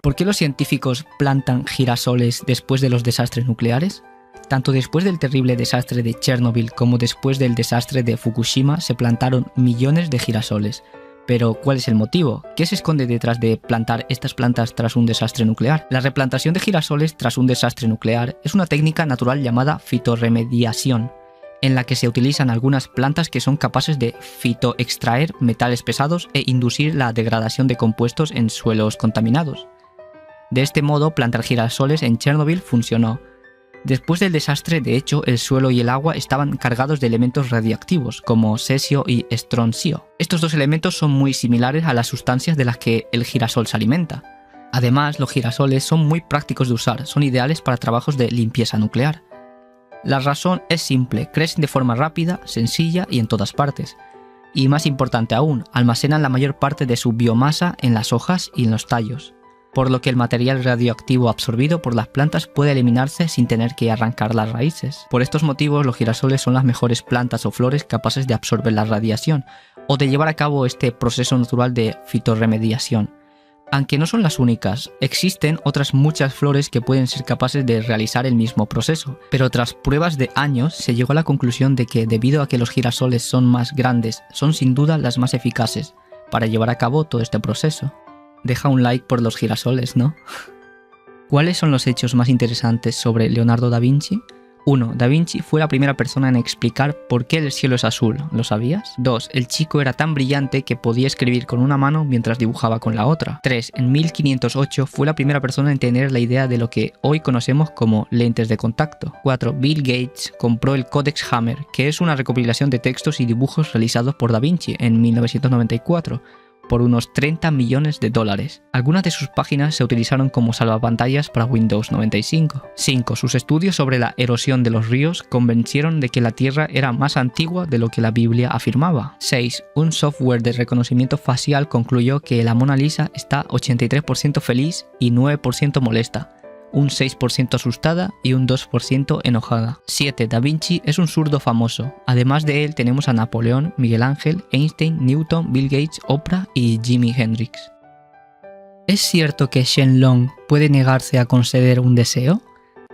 ¿Por qué los científicos plantan girasoles después de los desastres nucleares? Tanto después del terrible desastre de Chernobyl como después del desastre de Fukushima se plantaron millones de girasoles. Pero, ¿cuál es el motivo? ¿Qué se esconde detrás de plantar estas plantas tras un desastre nuclear? La replantación de girasoles tras un desastre nuclear es una técnica natural llamada fitorremediación, en la que se utilizan algunas plantas que son capaces de fitoextraer metales pesados e inducir la degradación de compuestos en suelos contaminados. De este modo, plantar girasoles en Chernobyl funcionó. Después del desastre, de hecho, el suelo y el agua estaban cargados de elementos radiactivos, como cesio y estroncio. Estos dos elementos son muy similares a las sustancias de las que el girasol se alimenta. Además, los girasoles son muy prácticos de usar, son ideales para trabajos de limpieza nuclear. La razón es simple, crecen de forma rápida, sencilla y en todas partes. Y más importante aún, almacenan la mayor parte de su biomasa en las hojas y en los tallos, por lo que el material radioactivo absorbido por las plantas puede eliminarse sin tener que arrancar las raíces. Por estos motivos, los girasoles son las mejores plantas o flores capaces de absorber la radiación o de llevar a cabo este proceso natural de fitorremediación. Aunque no son las únicas, existen otras muchas flores que pueden ser capaces de realizar el mismo proceso, pero tras pruebas de años se llegó a la conclusión de que debido a que los girasoles son más grandes, son sin duda las más eficaces para llevar a cabo todo este proceso. Deja un like por los girasoles, ¿no? ¿Cuáles son los hechos más interesantes sobre Leonardo da Vinci? 1. Da Vinci fue la primera persona en explicar por qué el cielo es azul, ¿lo sabías? 2. El chico era tan brillante que podía escribir con una mano mientras dibujaba con la otra. 3. En 1508 fue la primera persona en tener la idea de lo que hoy conocemos como lentes de contacto. 4. Bill Gates compró el Codex Hammer, que es una recopilación de textos y dibujos realizados por Da Vinci en 1994. Por unos 30 millones de dólares. Algunas de sus páginas se utilizaron como salvapantallas para Windows 95. 5. Sus estudios sobre la erosión de los ríos convencieron de que la Tierra era más antigua de lo que la Biblia afirmaba. 6. Un software de reconocimiento facial concluyó que la Mona Lisa está 83% feliz y 9% molesta, un 6% asustada y un 2% enojada. 7. Da Vinci es un zurdo famoso. Además de él tenemos a Napoleón, Miguel Ángel, Einstein, Newton, Bill Gates, Oprah y Jimi Hendrix. ¿Es cierto que Shenlong puede negarse a conceder un deseo?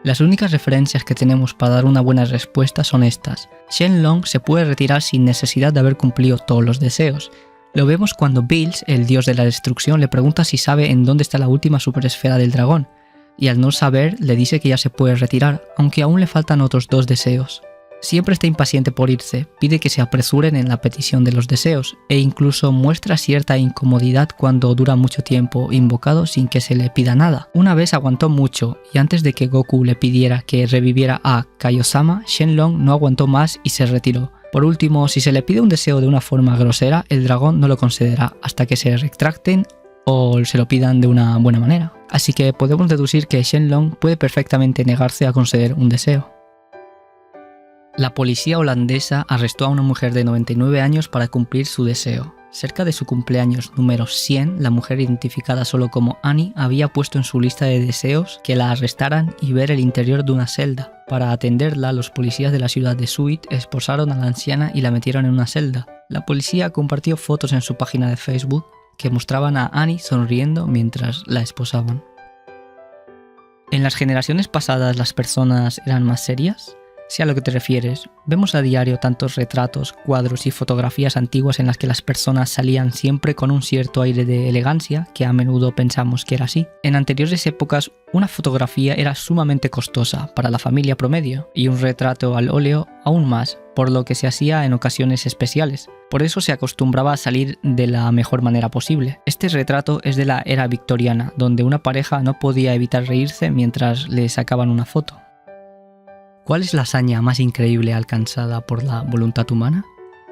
Las únicas referencias que tenemos para dar una buena respuesta son estas. Shenlong se puede retirar sin necesidad de haber cumplido todos los deseos. Lo vemos cuando Bills, el dios de la destrucción, le pregunta si sabe en dónde está la última superesfera del dragón. Y al no saber, le dice que ya se puede retirar, aunque aún le faltan otros 2 deseos. Siempre está impaciente por irse, pide que se apresuren en la petición de los deseos, e incluso muestra cierta incomodidad cuando dura mucho tiempo invocado sin que se le pida nada. Una vez aguantó mucho, y antes de que Goku le pidiera que reviviera a Kaiosama, Shenlong no aguantó más y se retiró. Por último, si se le pide un deseo de una forma grosera, el dragón no lo concederá hasta que se retracten o se lo pidan de una buena manera. Así que podemos deducir que Shenlong puede perfectamente negarse a conceder un deseo. La policía holandesa arrestó a una mujer de 99 años para cumplir su deseo. Cerca de su cumpleaños número 100, la mujer identificada solo como Annie había puesto en su lista de deseos que la arrestaran y ver el interior de una celda. Para atenderla, los policías de la ciudad de Zuid esposaron a la anciana y la metieron en una celda. La policía compartió fotos en su página de Facebook que mostraban a Annie sonriendo mientras la esposaban. ¿En las generaciones pasadas las personas eran más serias? Si a lo que te refieres, vemos a diario tantos retratos, cuadros y fotografías antiguas en las que las personas salían siempre con un cierto aire de elegancia que a menudo pensamos que era así. En anteriores épocas, una fotografía era sumamente costosa para la familia promedio y un retrato al óleo aún más, por lo que se hacía en ocasiones especiales. Por eso se acostumbraba a salir de la mejor manera posible. Este retrato es de la era victoriana, donde una pareja no podía evitar reírse mientras le sacaban una foto. ¿Cuál es la hazaña más increíble alcanzada por la voluntad humana?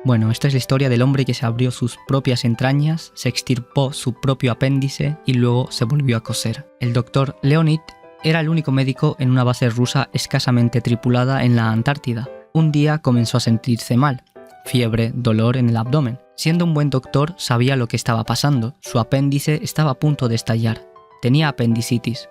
Bueno, esta es la historia del hombre que se abrió sus propias entrañas, se extirpó su propio apéndice y luego se volvió a coser. El doctor Leonid era el único médico en una base rusa escasamente tripulada en la Antártida. Un día comenzó a sentirse mal, fiebre, dolor en el abdomen. Siendo un buen doctor, sabía lo que estaba pasando. Su apéndice estaba a punto de estallar. Tenía apendicitis.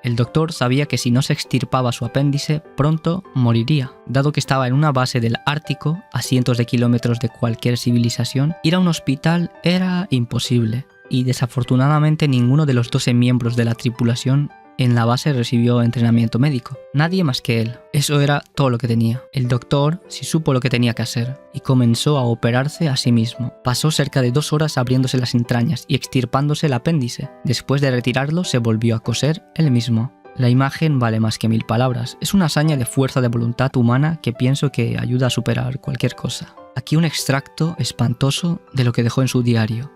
El doctor sabía que si no se extirpaba su apéndice, pronto moriría. Dado que estaba en una base del Ártico, a cientos de kilómetros de cualquier civilización, ir a un hospital era imposible. y desafortunadamente ninguno de los 12 miembros de la tripulación en la base recibió entrenamiento médico. Nadie más que él. Eso era todo lo que tenía. El doctor sí supo lo que tenía que hacer y comenzó a operarse a sí mismo. Pasó cerca de 2 horas abriéndose las entrañas y extirpándose el apéndice. Después de retirarlo, se volvió a coser él mismo. La imagen vale más que 1000 palabras. Es una hazaña de fuerza de voluntad humana que pienso que ayuda a superar cualquier cosa. Aquí un extracto espantoso de lo que dejó en su diario.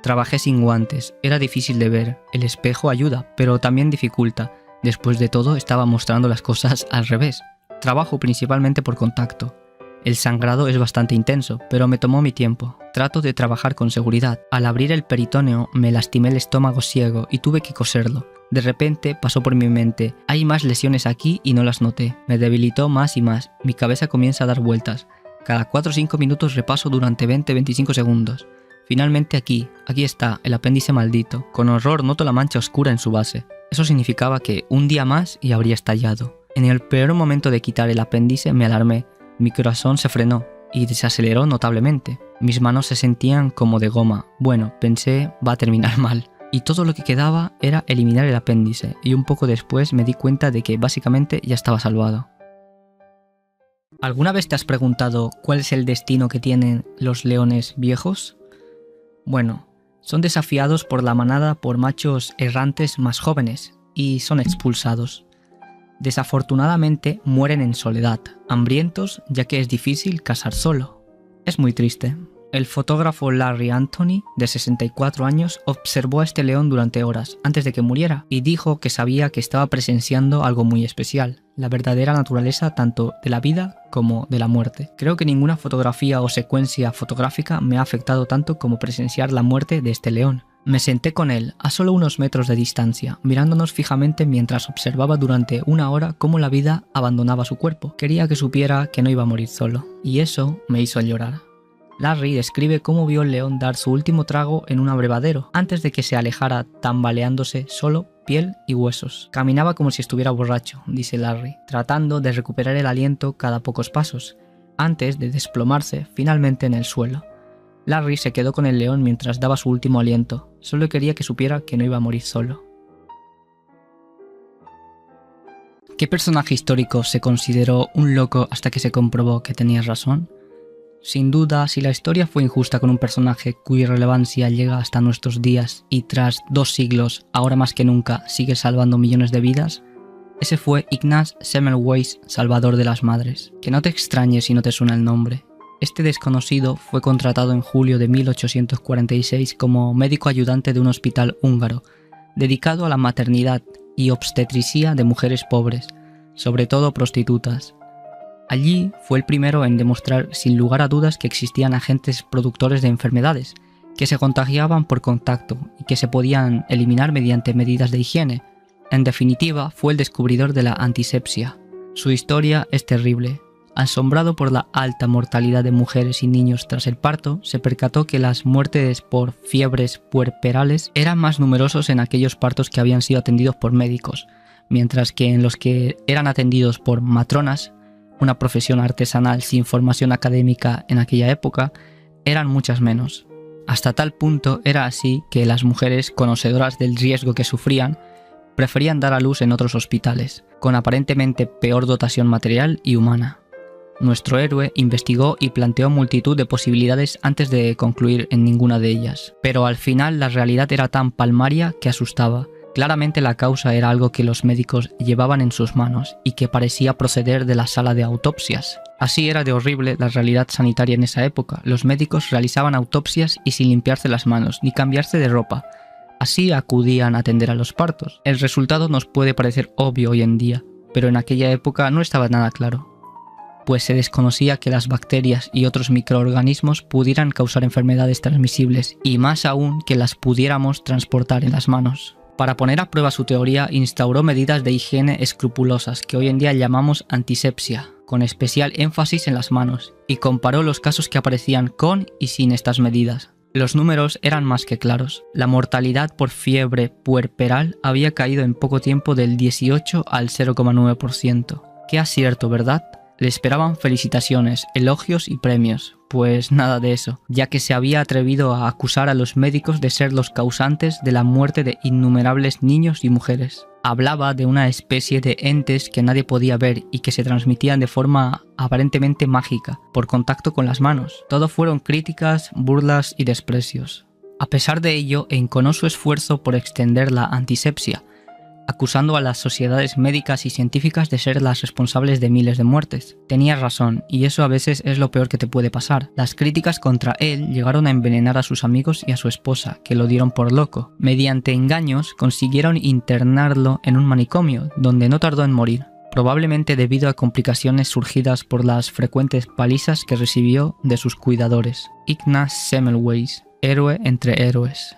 Trabajé sin guantes, era difícil de ver, el espejo ayuda, pero también dificulta. Después de todo, estaba mostrando las cosas al revés. Trabajo principalmente por contacto. El sangrado es bastante intenso, pero me tomó mi tiempo. Trato de trabajar con seguridad. Al abrir el peritoneo, me lastimé el estómago ciego y tuve que coserlo. De repente pasó por mi mente, hay más lesiones aquí y no las noté. Me debilitó más y más, mi cabeza comienza a dar vueltas. Cada 4 o 5 minutos repaso durante 20-25 segundos. Finalmente aquí está, el apéndice maldito. Con horror noto la mancha oscura en su base. Eso significaba que un día más y habría estallado. En el peor momento de quitar el apéndice me alarmé. Mi corazón se frenó y desaceleró notablemente. Mis manos se sentían como de goma. Bueno, pensé, va a terminar mal. Y todo lo que quedaba era eliminar el apéndice, y un poco después me di cuenta de que básicamente ya estaba salvado. ¿Alguna vez te has preguntado cuál es el destino que tienen los leones viejos? Bueno, son desafiados por la manada por machos errantes más jóvenes, y son expulsados. Desafortunadamente mueren en soledad, hambrientos ya que es difícil cazar solo. Es muy triste. El fotógrafo Larry Anthony, de 64 años, observó a este león durante horas antes de que muriera y dijo que sabía que estaba presenciando algo muy especial, la verdadera naturaleza tanto de la vida como de la muerte. Creo que ninguna fotografía o secuencia fotográfica me ha afectado tanto como presenciar la muerte de este león. Me senté con él, a solo unos metros de distancia, mirándonos fijamente mientras observaba durante 1 hora cómo la vida abandonaba su cuerpo. Quería que supiera que no iba a morir solo, y eso me hizo llorar. Larry describe cómo vio al león dar su último trago en un abrevadero, antes de que se alejara tambaleándose solo piel y huesos. Caminaba como si estuviera borracho, dice Larry, tratando de recuperar el aliento cada pocos pasos, antes de desplomarse finalmente en el suelo. Larry se quedó con el león mientras daba su último aliento, solo quería que supiera que no iba a morir solo. ¿Qué personaje histórico se consideró un loco hasta que se comprobó que tenía razón? Sin duda, si la historia fue injusta con un personaje cuya relevancia llega hasta nuestros días y tras 2 siglos, ahora más que nunca, sigue salvando millones de vidas, ese fue Ignaz Semmelweis, Salvador de las Madres. Que no te extrañe si no te suena el nombre. Este desconocido fue contratado en julio de 1846 como médico ayudante de un hospital húngaro, dedicado a la maternidad y obstetricia de mujeres pobres, sobre todo prostitutas. Allí fue el primero en demostrar sin lugar a dudas que existían agentes productores de enfermedades, que se contagiaban por contacto y que se podían eliminar mediante medidas de higiene. En definitiva, fue el descubridor de la antisepsia. Su historia es terrible. Asombrado por la alta mortalidad de mujeres y niños tras el parto, se percató que las muertes por fiebres puerperales eran más numerosos en aquellos partos que habían sido atendidos por médicos, mientras que en los que eran atendidos por matronas, una profesión artesanal sin formación académica en aquella época, eran muchas menos. Hasta tal punto era así que las mujeres, conocedoras del riesgo que sufrían, preferían dar a luz en otros hospitales, con aparentemente peor dotación material y humana. Nuestro héroe investigó y planteó multitud de posibilidades antes de concluir en ninguna de ellas, pero al final la realidad era tan palmaria que asustaba. Claramente la causa era algo que los médicos llevaban en sus manos y que parecía proceder de la sala de autopsias. Así era de horrible la realidad sanitaria en esa época. Los médicos realizaban autopsias y sin limpiarse las manos ni cambiarse de ropa. Así acudían a atender a los partos. El resultado nos puede parecer obvio hoy en día, pero en aquella época no estaba nada claro, pues se desconocía que las bacterias y otros microorganismos pudieran causar enfermedades transmisibles y más aún que las pudiéramos transportar en las manos. Para poner a prueba su teoría, instauró medidas de higiene escrupulosas que hoy en día llamamos antisepsia, con especial énfasis en las manos, y comparó los casos que aparecían con y sin estas medidas. Los números eran más que claros. La mortalidad por fiebre puerperal había caído en poco tiempo del 18 al 0,9%. Qué acierto, ¿verdad? Le esperaban felicitaciones, elogios y premios. Pues nada de eso, ya que se había atrevido a acusar a los médicos de ser los causantes de la muerte de innumerables niños y mujeres. Hablaba de una especie de entes que nadie podía ver y que se transmitían de forma aparentemente mágica, por contacto con las manos. Todo fueron críticas, burlas y desprecios. A pesar de ello, enconó su esfuerzo por extender la antisepsia, acusando a las sociedades médicas y científicas de ser las responsables de miles de muertes. Tenía razón, y eso a veces es lo peor que te puede pasar. Las críticas contra él llegaron a envenenar a sus amigos y a su esposa, que lo dieron por loco. Mediante engaños consiguieron internarlo en un manicomio, donde no tardó en morir, probablemente debido a complicaciones surgidas por las frecuentes palizas que recibió de sus cuidadores. Ignaz Semmelweis, héroe entre héroes.